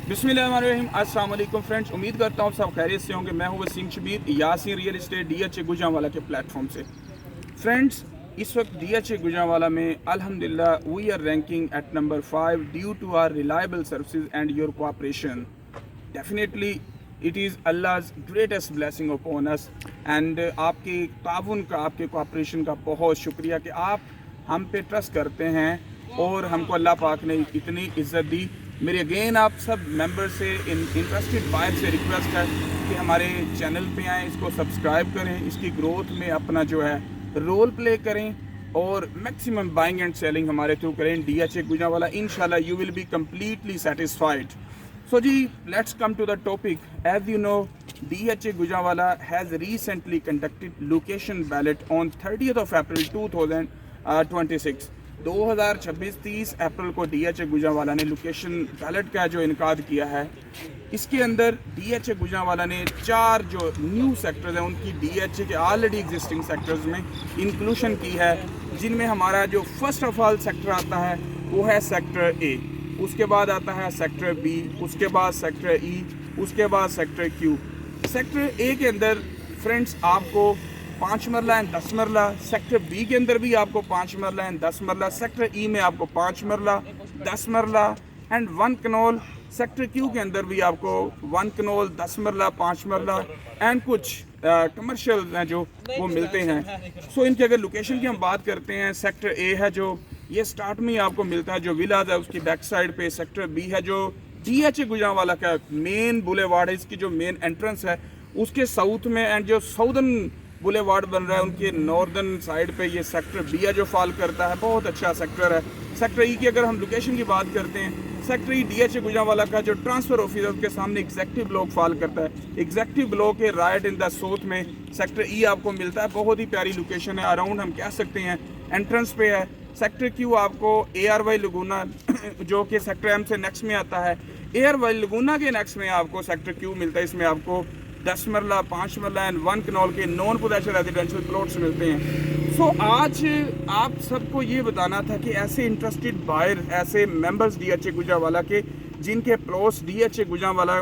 बिस्मिल्लाहिर्रहमानिर्रहीम। अस्सलाम वालेकुम फ्रेंड्स, उम्मीद करता हूँ सब खैरियत से होंगे। मैं हूँ Waseem Shabbir, Yaseen real estate DHA Gujranwala के प्लेटफॉर्म से। फ्रेंड्स, इस वक्त DHA गुजरांवाला में अल्हम्दुलिल्लाह we are ranking at number 5 due to our reliable services and your cooperation. Definitely it is अल्लाह's greatest blessing upon us and आपके ताउन का, आपके कोऑपरेशन का बहुत शुक्रिया कि आप हम पे ट्रस्ट करते हैं और हमको अल्लाह पाक ने इतनी इज़्ज़त दी। मेरे अगेन आप सब मेंबर से, इंटरेस्टेड बायर से रिक्वेस्ट है कि हमारे चैनल पे आएँ, इसको सब्सक्राइब करें, इसकी ग्रोथ में अपना जो है रोल प्ले करें और मैक्सिमम बाइंग एंड सेलिंग हमारे थ्रू करें। DHA गुजरांवाला इंशाल्लाह you will be completely satisfied. So जी, let's come to the topic. As you know, DHA Gujranwala has recently conducted location ballot on 30th of April 2026. 2026-30 अप्रैल को DHA Gujranwala ने location ballot का जो इनकाद किया है। इसके अंदर DHA गुजरांवाला ने 4 जो न्यू सेक्टर्स हैं उनकी DHA के ऑलरेडी एग्जिस्टिंग सेक्टर्स में इंक्लूशन की है, जिनमें हमारा जो फर्स्ट ऑफ ऑल सेक्टर आता है वो है सेक्टर ए, उसके बाद आता है सेक्टर बी, उसके बाद सेक्टर ई, उसके बाद सेक्टर क्यू। सेक्टर ए के अंदर फ्रेंड्स आपको 5 मरला एंड 10 मरला, सेक्टर बी के अंदर भी आपको 5 मरला एंड 10 मरला, सेक्टर ई में आपको 5 मरला 10 मरला एंड 1 कनोल, सेक्टर क्यू के अंदर भी आपको 1 कनोल 10 मरला 5 मरला एंड कुछ कमर्शियल हैं जो वो मिलते हैं। सो इनकी अगर लोकेशन की हम बात करते हैं, सेक्टर ए है जो ये स्टार्ट में ही आपको मिलता है, जो विलाज है उसकी बैक साइड पे। सेक्टर बी है जो DHA गुजरांवाला का मेन बुलेवार्ड है, इसकी जो मेन एंट्रेंस है उसके साउथ में एंड जो साउदर्न बुलेवार्ड बन रहा है उनके नॉर्दर्न साइड पे ये सेक्टर बी है जो फॉल करता है। बहुत अच्छा सेक्टर है। सेक्टर ई की अगर हम लोकेशन की बात करते हैं, सेक्टर ई DHA गुजरांवाला का जो ट्रांसफर ऑफिस है उसके सामने एग्जेक्टिव ब्लॉक फॉल करता है। एग्जेक्टिव ब्लॉक के राइट इन द साउथ में सेक्टर ई आपको मिलता है। बहुत ही प्यारी लोकेशन है, अराउंड हम कह सकते हैं एंट्रेंस पे है। सेक्टर क्यू आपको ARY लगूना जो कि सेक्टर एम से नेक्स्ट में आता है, ARY लगूना के नेक्स्ट में आपको सेक्टर क्यू मिलता है। इसमें आपको 10 मरला 5 मरला एंड 1 कनोल के नॉन पोजेशन रेजिडेंशियल प्लॉट्स मिलते हैं। सो आज आप सबको ये बताना था कि ऐसे इंटरेस्टेड बायर, ऐसे मेंबर्स DHA गुजरांवाला के जिनके प्लॉट्स DHA गुजरांवाला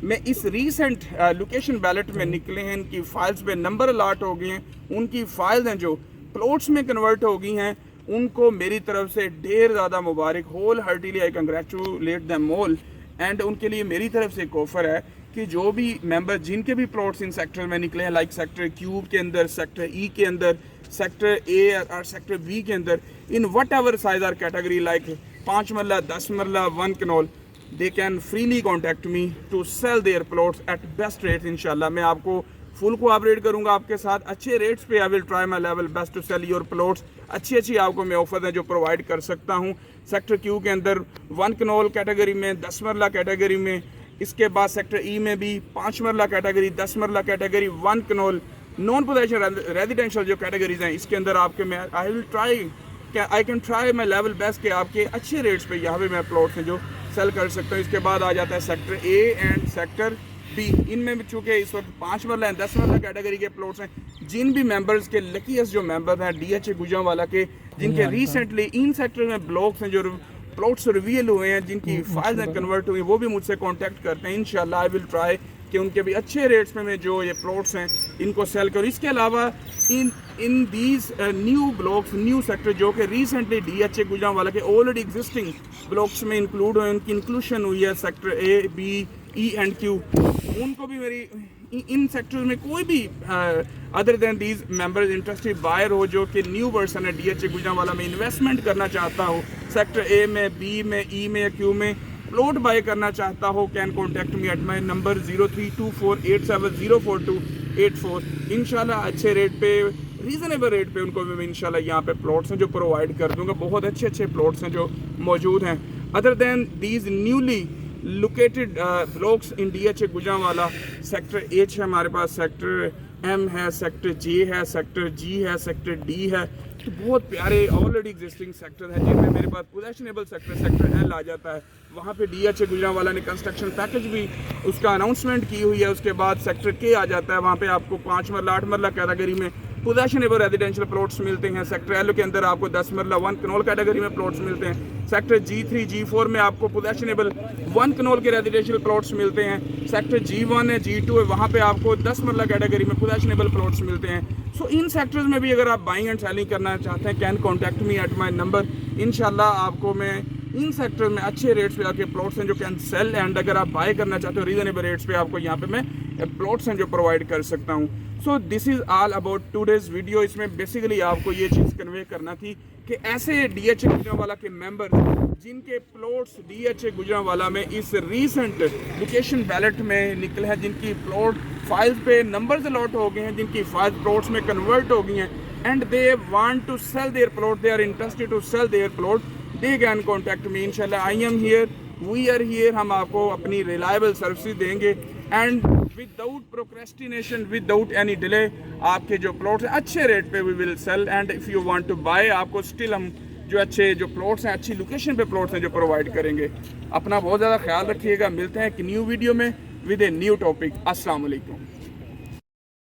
में इस रीसेंट लोकेशन बैलेट में निकले हैं, इनकी फाइल्स पे नंबर अलॉट हो गए हैं, उनकी फाइल्स हैं जो प्लॉट्स में कन्वर्ट हो गई हैं, उनको मेरी तरफ से ढेर ज़्यादा मुबारक। Whole heartily I congratulate them all and उनके लिए मेरी तरफ से एक ऑफ़र है कि जो भी मेंबर जिनके भी प्लॉट्स इन सेक्टर में निकले हैं, लाइक सेक्टर क्यू के अंदर, सेक्टर ई के अंदर, सेक्टर ए और सेक्टर बी के अंदर, in whatever size are category like 5 marla 10 marla 1 kanal, they can freely contact me to sell their plots at best rate. इंशाल्लाह मैं आपको फुल कोऑपरेट करूंगा आपके साथ, अच्छे रेट्स पे I will try my level best to sell your plots. अच्छी आपको मैं ऑफर है जो प्रोवाइड कर सकता हूँ। सेक्टर क्यू के अंदर 1 कनोल कैटेगरी में, 10 मरला कैटेगरी में, इसके बाद सेक्टर ई में भी 5 मरला कैटेगरी, 10 मरला category, 1 canola, non possession residential जो कैटेगरीज हैं इसके अंदर आपके मैं I can try my level best के आपके अच्छे रेट्स पे यहाँ पे मैं प्लॉट्स हैं जो सेल कर सकता हूँ। इसके बाद आ जाता है sector A and sector B. इनमें चूँकि इस वक्त 5 मरला एंड 10 मरला कैटेगरी के प्लॉट्स हैं, जिन भी मेंबर्स के लकीस्ट जो मेंबर्स हैं DHA गुजरांवाला के जिनके रिसेंटली इन सेक्टर में ब्लॉक्स हैं जो प्लॉट्स रिवील हुए हैं, जिनकी फाइल्स हैं कन्वर्ट हुई, वो भी मुझसे कांटेक्ट करते हैं। इंशाल्लाह आई विल ट्राई कि उनके भी अच्छे रेट्स में मैं जो ये प्लॉट्स हैं इनको सेल करूँ। इसके अलावा in these new blocks, new sector जो कि रिसेंटली DHA गुजरांवाला के ऑलरेडी एग्जिस्टिंग ब्लॉक्स में इंक्लूड हुए, उनकी इंक्लूशन हुई है sector A, B, E and Q, उनको भी मेरी इन सेक्टर्स में कोई भी other than these members interested buyer हो जो कि न्यू पर्सन है DHA गुजरांवाला में इन्वेस्टमेंट करना चाहता हो, सेक्टर ए में, बी में, ई में या क्यू में प्लॉट बाय करना चाहता हो, can contact me at my number 032487042884। इंशाल्लाह अच्छे रेट पे, रीज़नेबल रेट पे उनको भी मैं इंशाल्लाह यहाँ पे प्लॉट्स हैं जो प्रोवाइड कर दूँगा। बहुत अच्छे प्लॉट्स हैं जो मौजूद हैं। Other than these newly located blocks in DHA Gujranwala, sector H है हमारे पास, सेक्टर M है, सेक्टर J है, सेक्टर G है, सेक्टर D है, तो बहुत प्यारे ऑलरेडी एग्जिस्टिंग सेक्टर हैं जिनमें मेरे पास पोजेशनेबल सेक्टर L आ जाता है। वहाँ पे DHA गुजरांवाला ने कंस्ट्रक्शन पैकेज भी उसका अनाउंसमेंट की हुई है। उसके बाद सेक्टर K आ जाता है, वहाँ पे आपको 5 मरला 8 मरला कैटेगरी में पोजेशनेबल रेजिडेंशियल प्लॉट्स मिलते हैं। सेक्टर L के अंदर आपको 10 मरला 1 कनोल कैटेगरी में प्लॉट्स मिलते हैं। सेक्टर G3 G4 में आपको पोजेशनेबल 1 कनोल के रेजिडेंशियल प्लॉट्स मिलते हैं। सेक्टर G1 है, G2 है, वहाँ पे आपको 10 मरला कैटेगरी में पोजेशनेबल प्लॉट्स मिलते हैं। सो इन सेक्टर्स में भी अगर आप बाइंग एंड सेलिंग करना चाहते हैं, can contact me at my number. इंशाल्लाह आपको मैं इन सेक्टर में अच्छे रेट्स पे आके प्लॉट्स हैं जो कैन सेल, एंड अगर आप बाय करना चाहते हो रीजनेबल रेट्स पे, आपको यहाँ पे मैं प्लॉट्स हैं जो प्रोवाइड कर सकता हूँ। So this is all about today's video. इसमें बेसिकली आपको ये चीज़ कन्वे करना थी कि ऐसे DHA गुजरांवाला के मेंबर जिनके प्लॉट्स DHA गुजरांवाला में इस रीसेंट लोकेशन बैलेट में निकले हैं, जिनकी प्लॉट फाइल्स पे नंबर्स अलॉट हो गए हैं, जिनकी फाइल प्लॉट्स में कन्वर्ट हो गई हैं, and they want to sell their plot, they are interested to sell their plot, they can contact me. इंशाल्लाह I am here, we are here. हम आपको अपनी रिलायबल सर्विस देंगे and without procrastination, without any delay आपके जो plots हैं अच्छे rate पे we will sell. And if you want to buy, आपको स्टिल हम जो अच्छे जो प्लॉट्स हैं, अच्छी लोकेशन पे प्लॉट्स हैं जो प्रोवाइड करेंगे। अपना बहुत ज़्यादा ख्याल रखिएगा। मिलते हैं एक न्यू वीडियो में विद ए न्यू टॉपिक। अस्सलाम वालेकुम।